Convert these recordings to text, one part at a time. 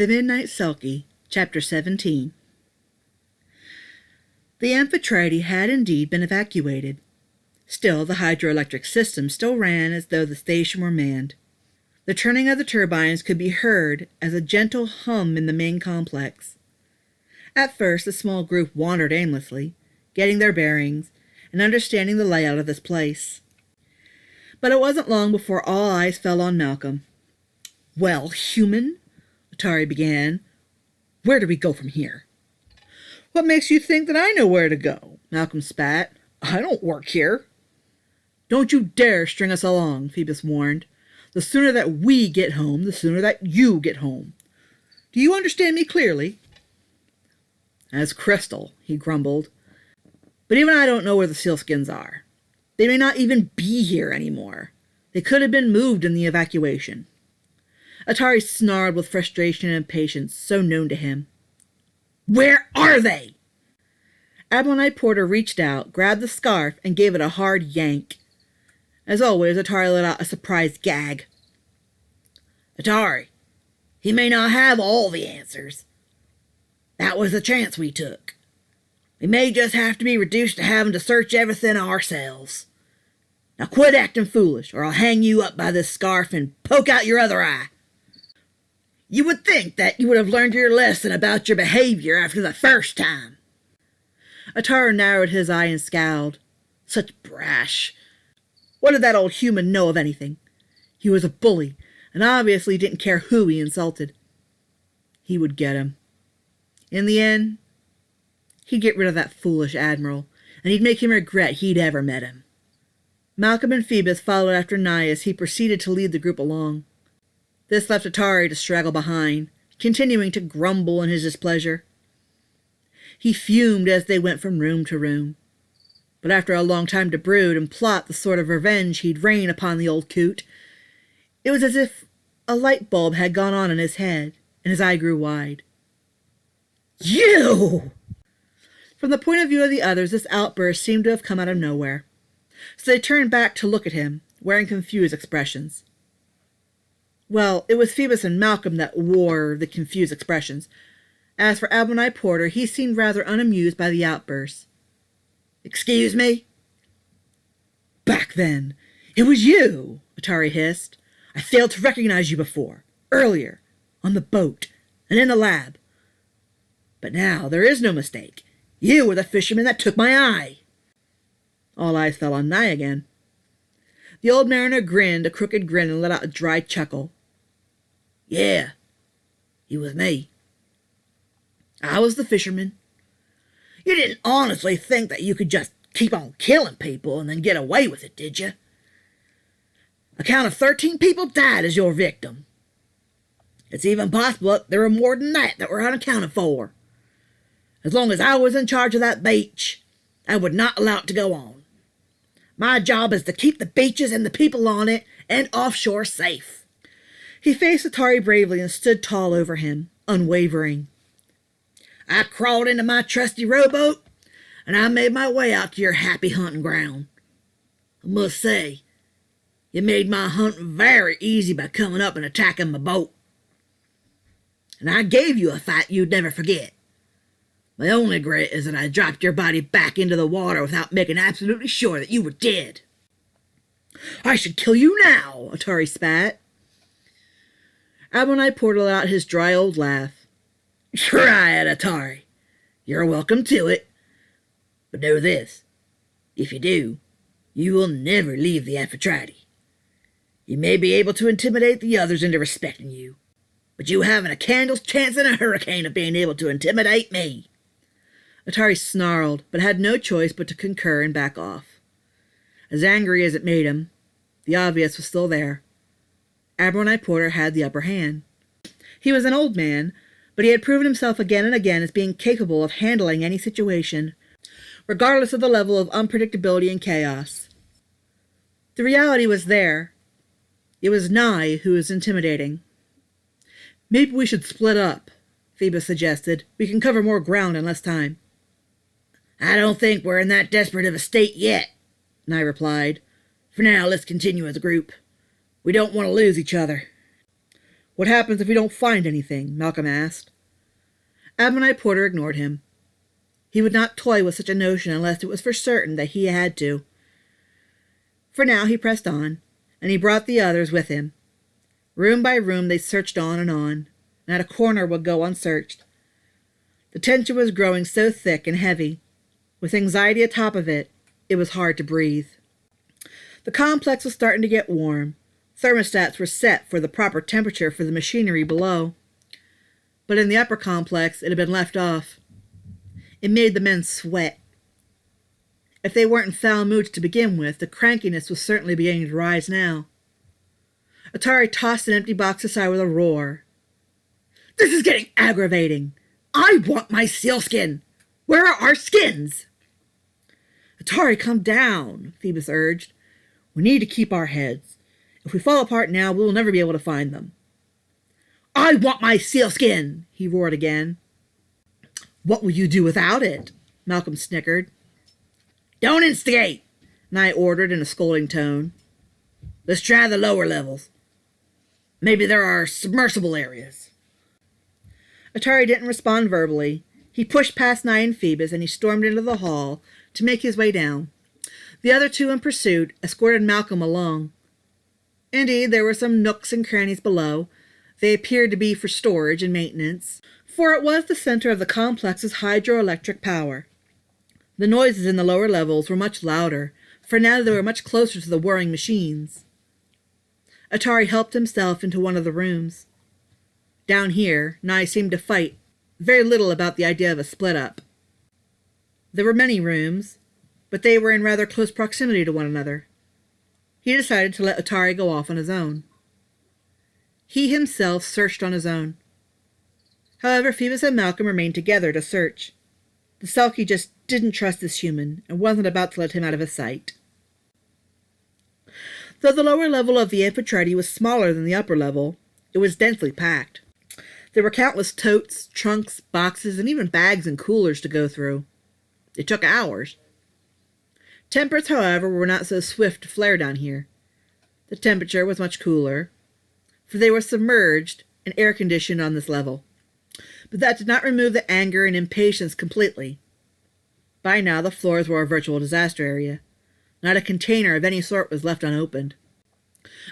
The Midnight Selkie, Chapter 17. The amphitrite had indeed been evacuated. Still, the hydroelectric system still ran as though the station were manned. The turning of the turbines could be heard as a gentle hum in the main complex. At first, the small group wandered aimlessly, getting their bearings and understanding the layout of this place. But it wasn't long before all eyes fell on Malcolm. "Well, human," Atari began, "where do we go from here?" "What makes you think that I know where to go?" Malcolm spat. "I don't work here." "Don't you dare string us along," Phoebus warned. "The sooner that we get home, the sooner that you get home. Do you understand me clearly?" "As crystal," he grumbled. "But even I don't know where the sealskins are. They may not even be here anymore. They could have been moved in the evacuation." Atari snarled with frustration and impatience so known to him. "Where are they?" Admonite Porter reached out, grabbed the scarf, and gave it a hard yank. As always, Atari let out a surprised gag. "Atari, he may not have all the answers. That was the chance we took. We may just have to be reduced to having to search everything ourselves. Now quit acting foolish, or I'll hang you up by this scarf and poke out your other eye. You would think that you would have learned your lesson about your behavior after the first time." Atari narrowed his eye and scowled. Such brash. What did that old human know of anything? He was a bully, and obviously didn't care who he insulted. He would get him. In the end, he'd get rid of that foolish admiral, and he'd make him regret he'd ever met him. Malcolm and Phoebus followed after Nye as he proceeded to lead the group along. This left Atari to straggle behind, continuing to grumble in his displeasure. He fumed as they went from room to room. But after a long time to brood and plot the sort of revenge he'd rain upon the old coot, it was as if a light bulb had gone on in his head, and his eye grew wide. "You!" From the point of view of the others, this outburst seemed to have come out of nowhere. So they turned back to look at him, wearing confused expressions. Well, it was Phoebus and Malcolm that wore the confused expressions. As for Admonite Porter, he seemed rather unamused by the outburst. "Excuse me?" "Back then, it was you," Atari hissed. "I failed to recognize you before, earlier, on the boat, and in the lab. But now there is no mistake. You were the fisherman that took my eye." All eyes fell on Nye again. The old mariner grinned a crooked grin and let out a dry chuckle. "Yeah, he was me. I was the fisherman. You didn't honestly think that you could just keep on killing people and then get away with it, did you? A count of 13 people died as your victim. It's even possible that there were more than that were unaccounted for. As long as I was in charge of that beach, I would not allow it to go on. My job is to keep the beaches and the people on it and offshore safe." He faced Atari bravely and stood tall over him, unwavering. "I crawled into my trusty rowboat, and I made my way out to your happy hunting ground. I must say, you made my hunting very easy by coming up and attacking my boat. And I gave you a fight you'd never forget. My only regret is that I dropped your body back into the water without making absolutely sure that you were dead." "I should kill you now," Atari spat. Admonite Porter let out his dry old laugh. "Try it, Atari. You're welcome to it. But know this. If you do, you will never leave the amphitrite. You may be able to intimidate the others into respecting you, but you haven't a candle's chance in a hurricane of being able to intimidate me." Atari snarled, but had no choice but to concur and back off. As angry as it made him, the obvious was still there. Admonite Porter had the upper hand. He was an old man, but he had proven himself again and again as being capable of handling any situation, regardless of the level of unpredictability and chaos. The reality was there. It was Nye who was intimidating. "Maybe we should split up," Phoebus suggested. "We can cover more ground in less time." "I don't think we're in that desperate of a state yet," Nye replied. "For now, let's continue as a group. We don't want to lose each other." What happens if we don't find anything? Malcolm asked. Ammonite Porter ignored him. He would not toy with such a notion unless it was for certain that he had to. For now he pressed on, and he brought the others with him. Room by room they searched on, and not a corner would go unsearched. The tension was growing so thick and heavy. With anxiety atop of it, it was hard to breathe. The complex was starting to get warm. Thermostats were set for the proper temperature for the machinery below. But in the upper complex, it had been left off. It made the men sweat. If they weren't in foul moods to begin with, the crankiness was certainly beginning to rise now. Atari tossed an empty box aside with a roar. "This is getting aggravating. I want my sealskin. Where are our skins?" "Atari, come down," Phoebus urged. "We need to keep our heads. If we fall apart now, we will never be able to find them." "I want my sealskin," he roared again. "What will you do without it?" Malcolm snickered. "Don't instigate," Nye ordered in a scolding tone. "Let's try the lower levels. Maybe there are submersible areas." Atari didn't respond verbally. He pushed past Nye and Phoebus, and he stormed into the hall to make his way down. The other two in pursuit escorted Malcolm along. Indeed, there were some nooks and crannies below. They appeared to be for storage and maintenance, for it was the center of the complex's hydroelectric power. The noises in the lower levels were much louder, for now they were much closer to the whirring machines. Atari helped himself into one of the rooms. Down here, Nye seemed to fight very little about the idea of a split-up. There were many rooms, but they were in rather close proximity to one another. He decided to let Atari go off on his own. He himself searched on his own. However, Phoebus and Malcolm remained together to search. The Selkie just didn't trust this human and wasn't about to let him out of his sight. Though the lower level of the amphitrite was smaller than the upper level, it was densely packed. There were countless totes, trunks, boxes, and even bags and coolers to go through. It took hours. Tempers, however, were not so swift to flare down here. The temperature was much cooler, for they were submerged and air-conditioned on this level. But that did not remove the anger and impatience completely. By now, the floors were a virtual disaster area. Not a container of any sort was left unopened.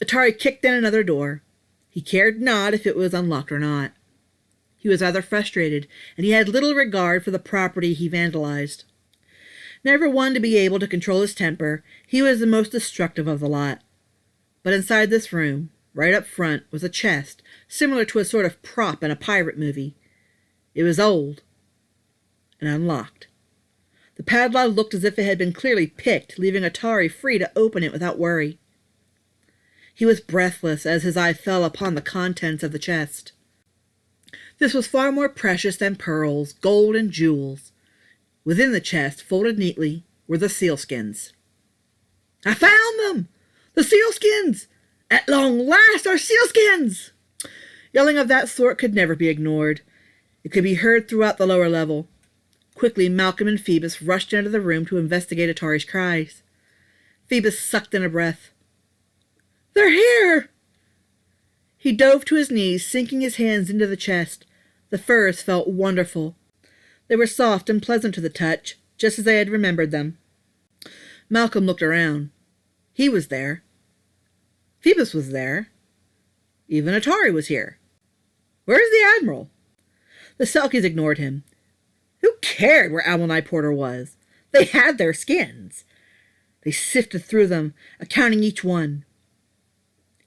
Atari kicked in another door. He cared not if it was unlocked or not. He was rather frustrated, and he had little regard for the property he vandalized. Never one to be able to control his temper, he was the most destructive of the lot. But inside this room, right up front, was a chest, similar to a sort of prop in a pirate movie. It was old and unlocked. The padlock looked as if it had been clearly picked, leaving Atari free to open it without worry. He was breathless as his eye fell upon the contents of the chest. This was far more precious than pearls, gold, and jewels. Within the chest, folded neatly, were the sealskins. "I found them! The sealskins! At long last, our sealskins!" Yelling of that sort could never be ignored. It could be heard throughout the lower level. Quickly, Malcolm and Phoebus rushed into the room to investigate Atari's cries. Phoebus sucked in a breath. "They're here!" He dove to his knees, sinking his hands into the chest. The furs felt wonderful. They were soft and pleasant to the touch, just as they had remembered them. Malcolm looked around. He was there. Phoebus was there. Even Atari was here. "Where's the Admiral?" The Selkies ignored him. Who cared where Ammonite Porter was? They had their skins. They sifted through them, accounting each one.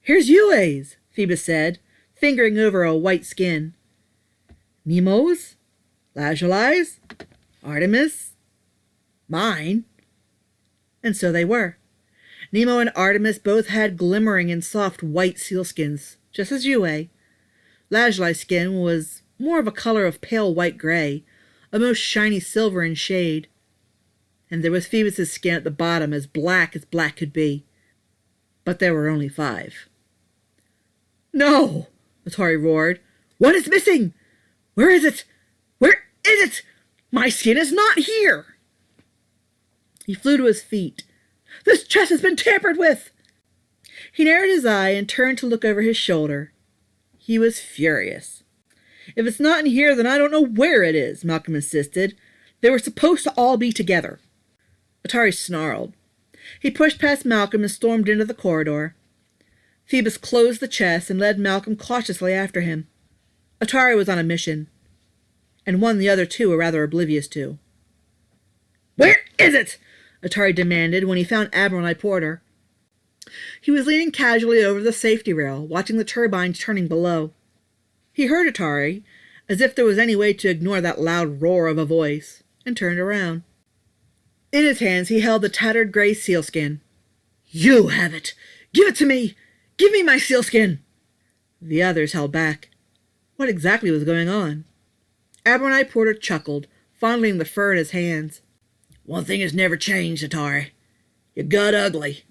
"Here's Yue's," Phoebus said, fingering over a white skin. "Nemo's? Lazulai's? Artemis? Mine?" And so they were. Nemo and Artemis both had glimmering and soft white sealskins, just as Yue. Lazulai's skin was more of a color of pale white gray, a most shiny silver in shade. And there was Phoebus's skin at the bottom, as black could be. But there were only 5. "No!" Atari roared. "One is missing! Where is it? Where is it? My skin is not here!" He flew to his feet. "This chest has been tampered with!" He narrowed his eye and turned to look over his shoulder. He was furious. "If it's not in here, then I don't know where it is," Malcolm insisted. "They were supposed to all be together." Atari snarled. He pushed past Malcolm and stormed into the corridor. Phoebus closed the chest and led Malcolm cautiously after him. Atari was on a mission, and one the other two were rather oblivious to. "Where is it?" Atari demanded when he found Admiral Porter. He was leaning casually over the safety rail, watching the turbines turning below. He heard Atari, as if there was any way to ignore that loud roar of a voice, and turned around. In his hands he held the tattered gray sealskin. "You have it! Give it to me! Give me my sealskin!" The others held back. What exactly was going on? Admiral Porter chuckled, fondling the fur in his hands. "One thing has never changed, Atari. You got ugly,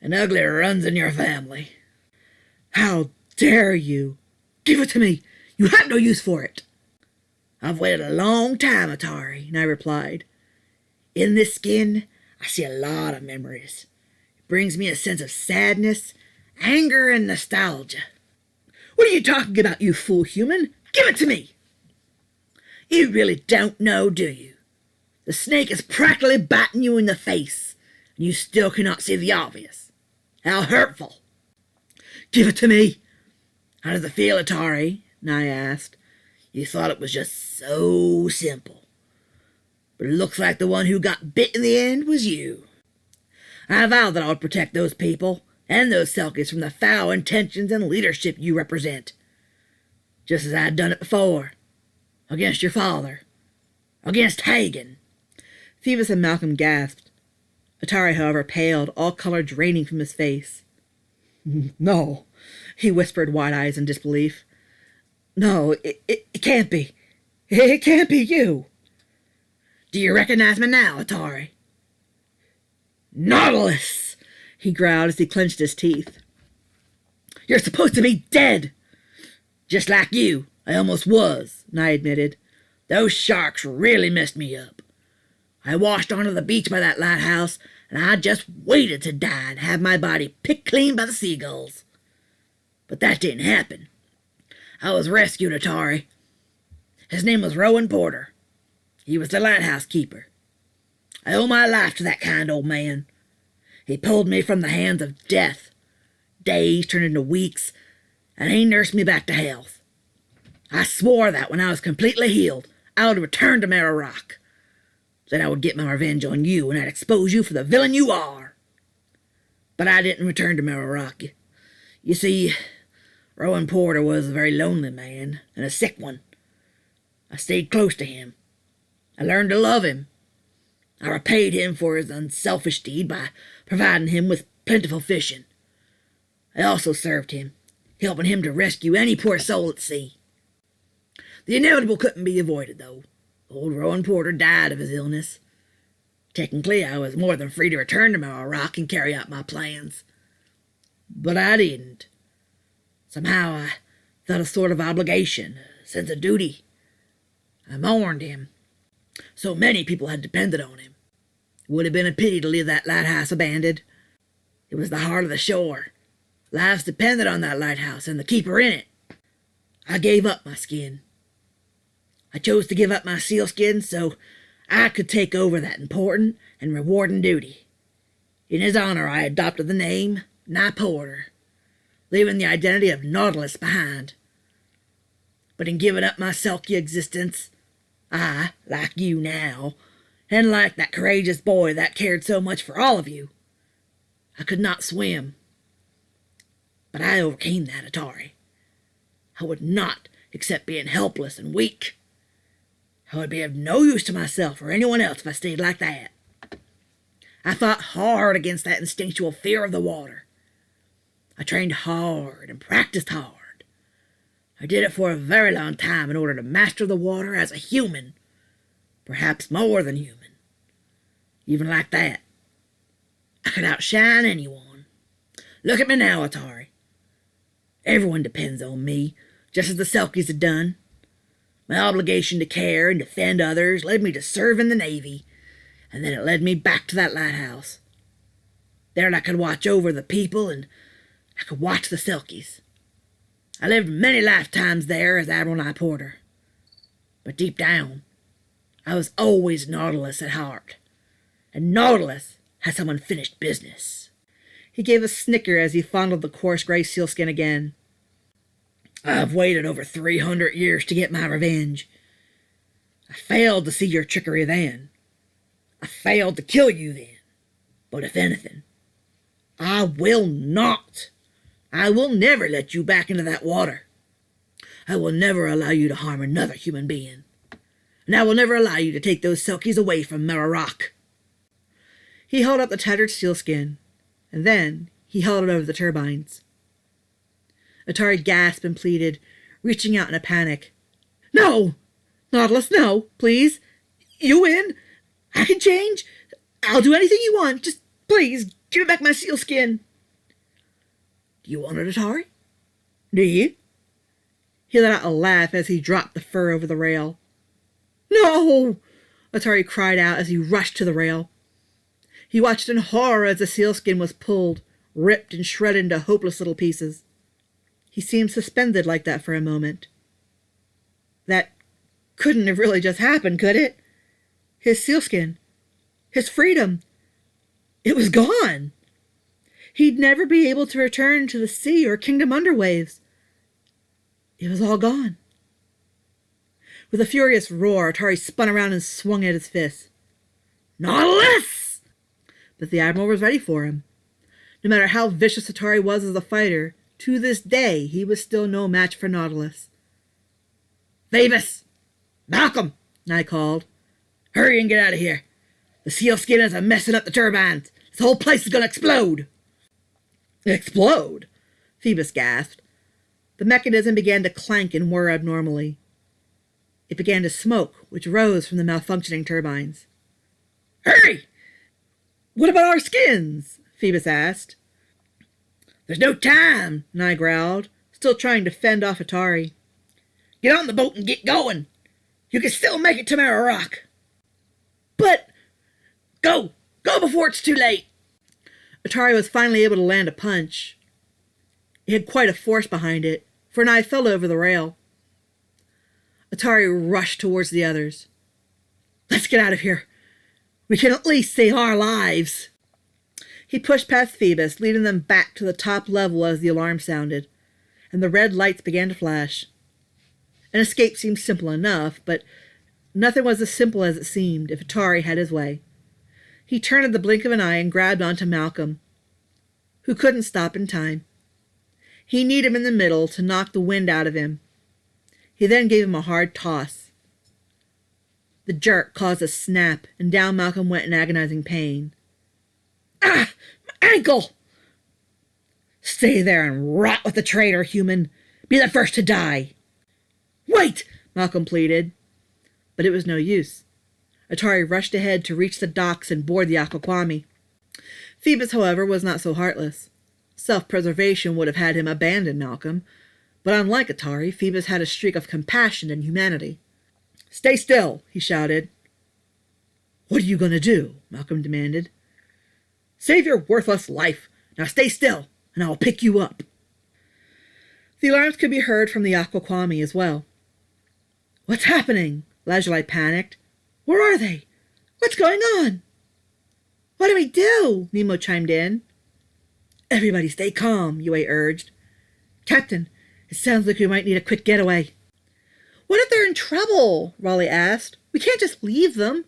and ugly runs in your family." "How dare you! Give it to me! You have no use for it!" "I've waited a long time, Atari," and I replied. "In this skin, I see a lot of memories. It brings me a sense of sadness, anger, and nostalgia." "What are you talking about, you fool human? Give it to me!" "You really don't know, do you? The snake is practically biting you in the face, and you still cannot see the obvious. How hurtful!" "Give it to me!" "How does it feel, Atari?" Nye asked. "You thought it was just so simple. But it looks like the one who got bit in the end was you. I vowed that I would protect those people and those Selkies from the foul intentions and leadership you represent. Just as I had done it before. Against your father. Against Hagen." Phoebus and Malcolm gasped. Atari, however, paled, all color draining from his face. "No," he whispered, wide eyes in disbelief. "No, it can't be. It can't be you." "Do you recognize me now, Atari?" "Nautilus!" he growled as he clenched his teeth. "You're supposed to be dead!" "Just like you, I almost was," Nye admitted. "Those sharks really messed me up. I washed onto the beach by that lighthouse, and I just waited to die and have my body picked clean by the seagulls. But that didn't happen. I was rescued, Atari. His name was Ravyn Porter. He was the lighthouse keeper. I owe my life to that kind old man. He pulled me from the hands of death. Days turned into weeks, and he nursed me back to health. I swore that when I was completely healed, I would return to Mara Rock. Then I would get my revenge on you, and I'd expose you for the villain you are. But I didn't return to Mara Rock. You see, Ravyn Porter was a very lonely man, and a sick one. I stayed close to him. I learned to love him. I repaid him for his unselfish deed by providing him with plentiful fishing. I also served him, helping him to rescue any poor soul at sea. The inevitable couldn't be avoided, though. Old Ravyn Porter died of his illness. Technically, I was more than free to return to Mara Rock and carry out my plans. But I didn't. Somehow I felt a sort of obligation, a sense of duty. I mourned him. So many people had depended on him. It would have been a pity to leave that lighthouse abandoned. It was the heart of the shore. Lives depended on that lighthouse and the keeper in it. I gave up my skin. I chose to give up my sealskin so I could take over that important and rewarding duty. In his honor, I adopted the name Nye Porter, leaving the identity of Nautilus behind. But in giving up my Selkie existence, I, like you now, and like that courageous boy that cared so much for all of you, I could not swim. But I overcame that, Atari. I would not accept being helpless and weak. I would be of no use to myself or anyone else if I stayed like that. I fought hard against that instinctual fear of the water. I trained hard and practiced hard. I did it for a very long time in order to master the water as a human, perhaps more than human. Even like that, I could outshine anyone. Look at me now, Atari. Everyone depends on me, just as the Selkies had done. My obligation to care and defend others led me to serve in the Navy, and then it led me back to that lighthouse. There I could watch over the people, and I could watch the Selkies. I lived many lifetimes there as Admiral Nye Porter. But deep down, I was always Nautilus at heart. And Nautilus has some unfinished business. He gave a snicker as he fondled the coarse gray sealskin again. I've waited over 300 years to get my revenge. I failed to see your trickery then. I failed to kill you then. But if anything, I will not. I will never let you back into that water. I will never allow you to harm another human being. And I will never allow you to take those Selkies away from Mirror Rock. He held up the tattered sealskin, and then he held it over the turbines. Atari gasped and pleaded, reaching out in a panic. No! Nautilus, no, please. You win. I can change. I'll do anything you want. Just please give me back my sealskin. Do you want it, Atari? Do you? He let out a laugh as he dropped the fur over the rail. No! Atari cried out as he rushed to the rail. He watched in horror as the sealskin was pulled, ripped and shredded into hopeless little pieces. He seemed suspended like that for a moment. That couldn't have really just happened, could it? His sealskin, his freedom, it was gone. He'd never be able to return to the sea or Kingdom Underwaves. It was all gone. With a furious roar, Atari spun around and swung at his fist. Nautilus! But the Admiral was ready for him. No matter how vicious Atari was as a fighter, to this day he was still no match for Nautilus. Phoebus! Malcolm! Nye called. Hurry and get out of here. The sealskinners are messing up the turbines. This whole place is going to explode. Explode? Phoebus gasped. The mechanism began to clank and whir abnormally. It began to smoke, which rose from the malfunctioning turbines. Hurry! What about our skins? Phoebus asked. There's no time, Nye growled, still trying to fend off Atari. Get on the boat and get going. You can still make it to Mirror Rock. But... Go before it's too late. Atari was finally able to land a punch. It had quite a force behind it, for Nye fell over the rail. Atari rushed towards the others. Let's get out of here. We can at least save our lives. He pushed past Phoebus, leading them back to the top level as the alarm sounded, and the red lights began to flash. An escape seemed simple enough, but nothing was as simple as it seemed if Atari had his way. He turned in the blink of an eye and grabbed onto Malcolm, who couldn't stop in time. He kneed him in the middle to knock the wind out of him. He then gave him a hard toss. The jerk caused a snap, and down Malcolm went in agonizing pain. Ah! My ankle! Stay there and rot with the traitor, human. Be the first to die. Wait! Malcolm pleaded. But it was no use. Atari rushed ahead to reach the docks and board the Aquaquami. Phoebus, however, was not so heartless. Self-preservation would have had him abandon Malcolm, but unlike Atari, Phoebus had a streak of compassion and humanity. Stay still, he shouted. What are you going to do? Malcolm demanded. Save your worthless life. Now stay still, and I'll pick you up. The alarms could be heard from the Aquaquami as well. What's happening? Lazuli panicked. Where are they? What's going on? What do we do? Nemo chimed in. Everybody stay calm, Yue urged. Captain, it sounds like we might need a quick getaway. What if they're in trouble? Raleigh asked. We can't just leave them.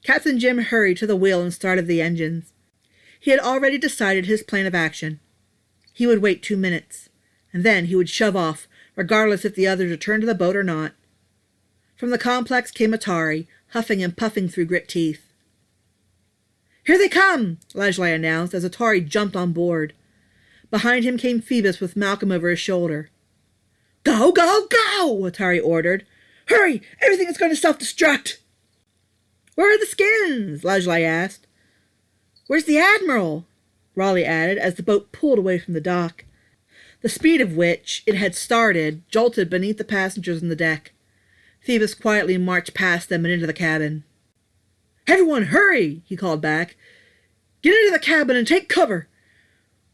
Captain Jim hurried to the wheel and started the engines. He had already decided his plan of action. He would wait 2 minutes, and then he would shove off, regardless if the others returned to the boat or not. From the complex came Atari, huffing and puffing through grit teeth. Here they come, Lazuli announced as Atari jumped on board. Behind him came Phoebus with Malcolm over his shoulder. Go, go, go, Atari ordered. Hurry, everything is going to self-destruct. Where are the skins? Lazuli asked. Where's the Admiral? Raleigh added as the boat pulled away from the dock, the speed of which it had started jolted beneath the passengers on the deck. Phoebus quietly marched past them and into the cabin. Everyone, hurry, he called back. Get into the cabin and take cover.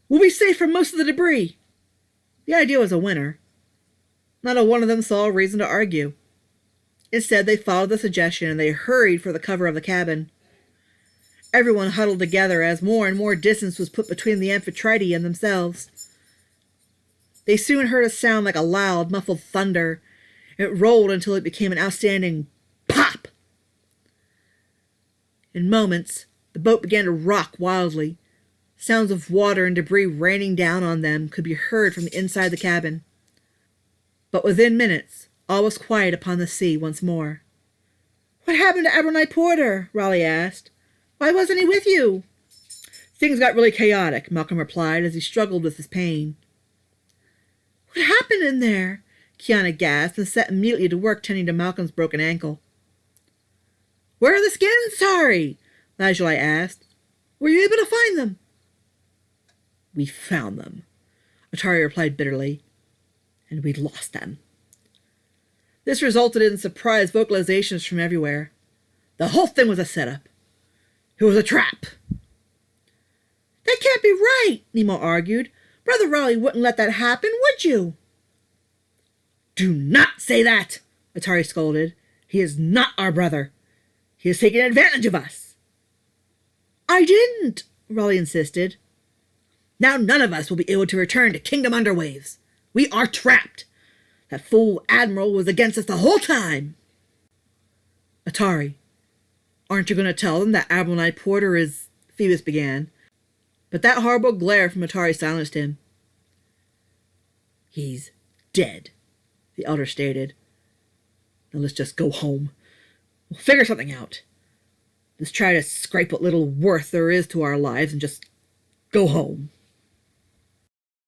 We'll be safe from most of the debris. The idea was a winner. Not a one of them saw a reason to argue. Instead, they followed the suggestion and they hurried for the cover of the cabin. Everyone huddled together as more and more distance was put between the Amphitrite and themselves. They soon heard a sound like a loud, muffled thunder. It rolled until it became an outstanding pop. In moments, the boat began to rock wildly. Sounds of water and debris raining down on them could be heard from the inside the cabin. But within minutes, all was quiet upon the sea once more. "What happened to Admiral Porter?" Raleigh asked. "Why wasn't he with you?" "Things got really chaotic," Malcolm replied as he struggled with his pain. "What happened in there?" Kiana gasped and set immediately to work tending to Malcolm's broken ankle. "Where are the skins, Atari?" Lazuli asked. "Were you able to find them?" "We found them," Atari replied bitterly, "and we lost them." This resulted in surprised vocalizations from everywhere. The whole thing was a setup. It was a trap. "That can't be right," Nemo argued. "Brother Raleigh wouldn't let that happen, would you?" "Do not say that," Atari scolded. "He is not our brother. He has taken advantage of us." "I didn't," Raleigh insisted. "Now none of us will be able to return to Kingdom Underwaves. We are trapped. That fool Admiral was against us the whole time." "Atari, aren't you going to tell them that Admiral Knight Porter is—" Phoebus began. But that horrible glare from Atari silenced him. "He's dead," the elder stated. "Now let's just go home. We'll figure something out. Let's try to scrape what little worth there is to our lives and just go home."